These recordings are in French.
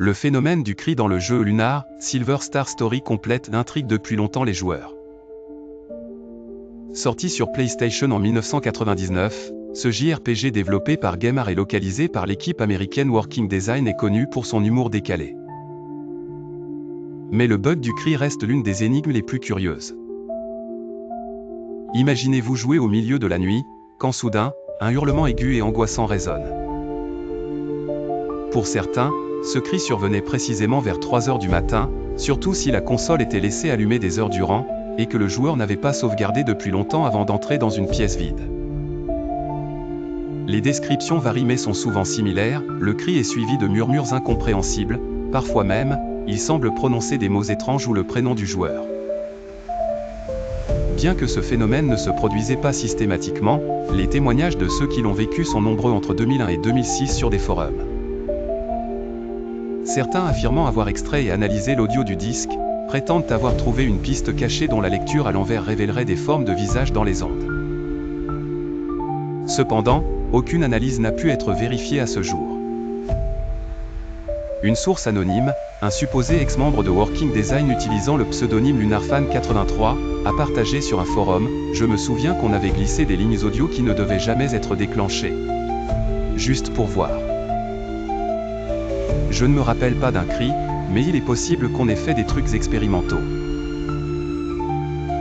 Le phénomène du cri dans le jeu Lunar Silver Star Story complète l'intrigue depuis longtemps les joueurs. Sorti sur PlayStation en 1999, ce JRPG développé par Game.art et localisé par l'équipe américaine Working Design est connu pour son humour décalé. Mais le bug du cri reste l'une des énigmes les plus curieuses. Imaginez-vous jouer au milieu de la nuit, quand soudain, un hurlement aigu et angoissant résonne. Pour certains, ce cri survenait précisément vers 3 h du matin, surtout si la console était laissée allumée des heures durant, et que le joueur n'avait pas sauvegardé depuis longtemps avant d'entrer dans une pièce vide. Les descriptions varient mais sont souvent similaires, le cri est suivi de murmures incompréhensibles, parfois même, il semble prononcer des mots étranges ou le prénom du joueur. Bien que ce phénomène ne se produisait pas systématiquement, les témoignages de ceux qui l'ont vécu sont nombreux entre 2001 et 2006 sur des forums. Certains affirmant avoir extrait et analysé l'audio du disque, prétendent avoir trouvé une piste cachée dont la lecture à l'envers révélerait des formes de visage dans les ondes. Cependant, aucune analyse n'a pu être vérifiée à ce jour. Une source anonyme, un supposé ex-membre de Working Design utilisant le pseudonyme LunarFan83, a partagé sur un forum « Je me souviens qu'on avait glissé des lignes audio qui ne devaient jamais être déclenchées. Juste pour voir. Je ne me rappelle pas d'un cri, mais il est possible qu'on ait fait des trucs expérimentaux. »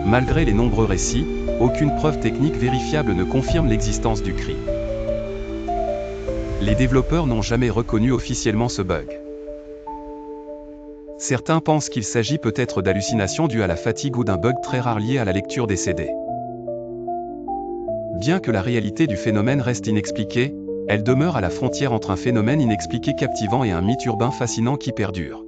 Malgré les nombreux récits, aucune preuve technique vérifiable ne confirme l'existence du cri. Les développeurs n'ont jamais reconnu officiellement ce bug. Certains pensent qu'il s'agit peut-être d'hallucinations dues à la fatigue ou d'un bug très rare lié à la lecture des CD. Bien que la réalité du phénomène reste inexpliquée, elle demeure à la frontière entre un phénomène inexpliqué captivant et un mythe urbain fascinant qui perdure.